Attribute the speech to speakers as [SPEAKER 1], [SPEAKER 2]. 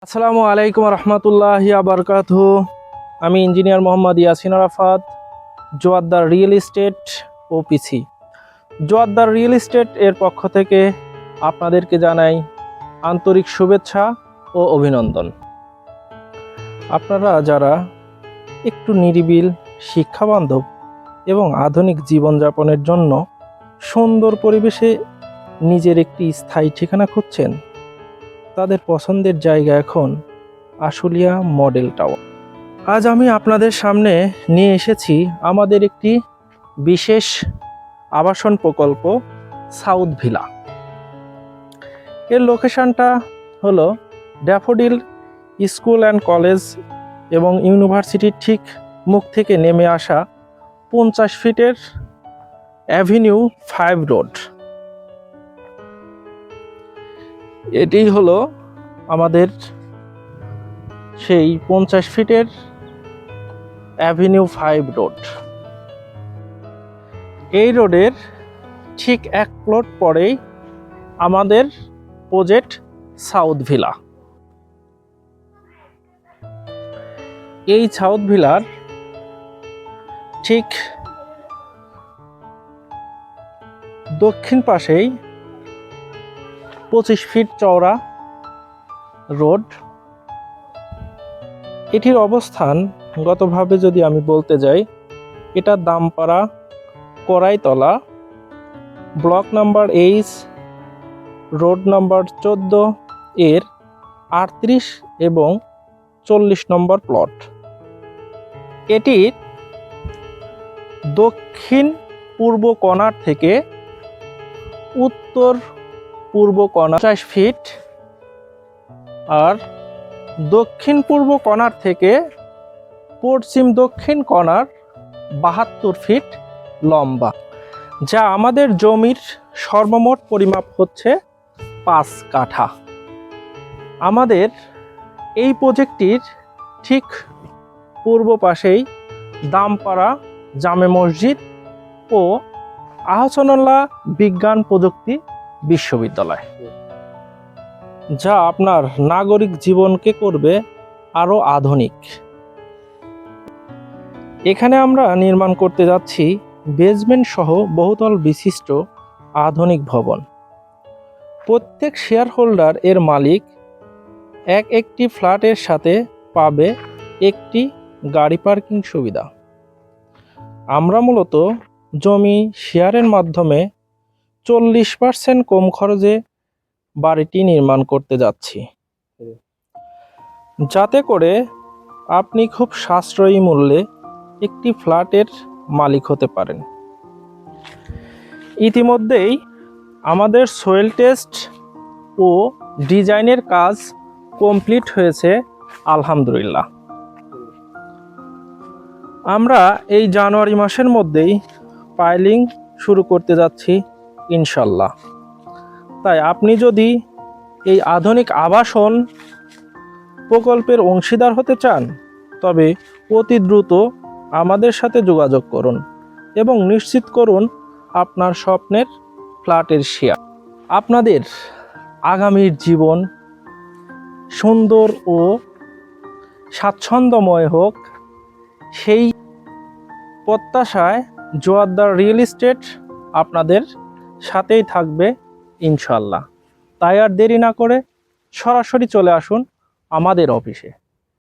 [SPEAKER 1] আসসালামু আলাইকুম রহমতুল্লাহি আবরকাতুহু। আমি engineer Mohammad Yasin Arafat, Joardar real estate OPC. Joardar real estate এর পক্ষ থেকে আপনাদেরকে জানাই আন্তরিক শুভেচ্ছা ও অভিনন্দন। আপনারা যারা একটু নিরিবিল, শিক্ষাবান্ধব এবং আধুনিক জীবনযাপনের জন্য সুন্দর পরিবেশে নিজের একটি স্থায়ী ঠিকানা খুঁজছেন, তাদের পছন্দের জায়গা এখন আশুলিয়া মডেল টাওয়ার। আজ আমি আপনাদের সামনে নিয়ে এসেছি আমাদের একটি বিশেষ আবাসন প্রকল্প সাউথ ভিলা। এর লোকেশনটা হলো ড্যাফোডিল স্কুল অ্যান্ড কলেজ এবং ইউনিভার্সিটির ঠিক মুখ থেকে নেমে আসা 50 ফিটের অ্যাভিনিউ 5 রোড। এটি হলো আমাদের সেই 50 ফিটের অ্যাভিনিউ 5 রোড। এই রোডের ঠিক 1 প্লট পরেই আমাদের প্রজেক্ট সাউথ ভিলা। এই সাউথ ভিলার ঠিক দক্ষিণ পাশেই 25 ফিট চওড়া রোড। এটির অবস্থান গতভাবে যদি আমি বলতে যাই, এটা Dampara Karaitala, block number 8, road number 14 এর 38 এবং 40 নম্বর প্লট। এটির দক্ষিণ পূর্ব কর্নার থেকে উত্তর পূর্ব কর্নার 50 ফিট আর দক্ষিণ পূর্ব কর্নার থেকে পশ্চিম দক্ষিণ কর্নার 72 ফিট লম্বা, যা আমাদের জমির সর্বমোট পরিমাপ হচ্ছে 5 কাঠা। আমাদের এই প্রজেক্টটির ঠিক পূর্ব পাশেই দামপাড়া জামে মসজিদ ও আহসানুল্লাহ বিজ্ঞান প্রযুক্তি বিশ্ববিদ্যালয়, যা আপনার নাগরিক জীবনকে করবে আরও আধুনিক। এখানে আমরা নির্মাণ করতে যাচ্ছি বেসমেন্ট সহ বহুতল বিশিষ্ট আধুনিক ভবন। প্রত্যেক শেয়ার হোল্ডার এর মালিক একটি ফ্ল্যাটের সাথে পাবে একটি গাড়ি পার্কিং সুবিধা। আমরা মূলত জমি শেয়ারের মাধ্যমে 40% কম খরচে বাড়িটি নির্মাণ করতে যাচ্ছি, যাতে করে আপনি খুব সাশ্রয়ী মূল্যে একটি ফ্ল্যাটের মালিক হতে পারেন। ইতিমধ্যেই আমাদের সোয়েল টেস্ট ও ডিজাইনের কাজ কমপ্লিট হয়েছে আলহামদুলিল্লাহ। আমরা এই জানুয়ারি মাসের মধ্যেই পাইলিং শুরু করতে যাচ্ছি ইনশাল্লাহ। তাই আপনি যদি এই আধুনিক আবাসন প্রকল্পের অংশীদার হতে চান, তবে অতি দ্রুত আমাদের সাথে যোগাযোগ করুন এবং নিশ্চিত করুন আপনার স্বপ্নের ফ্ল্যাটের শেয়ার। আপনাদের আগামীর জীবন সুন্দর ও স্বাচ্ছন্দ্যময় হোক, সেই প্রত্যাশায় জোয়াদ্দার রিয়েল এস্টেট আপনাদের সাথেই থাকবে ইনশাল্লাহ। তাই আর দেরি না করে সরাসরি চলে আসুন আমাদের অফিসে।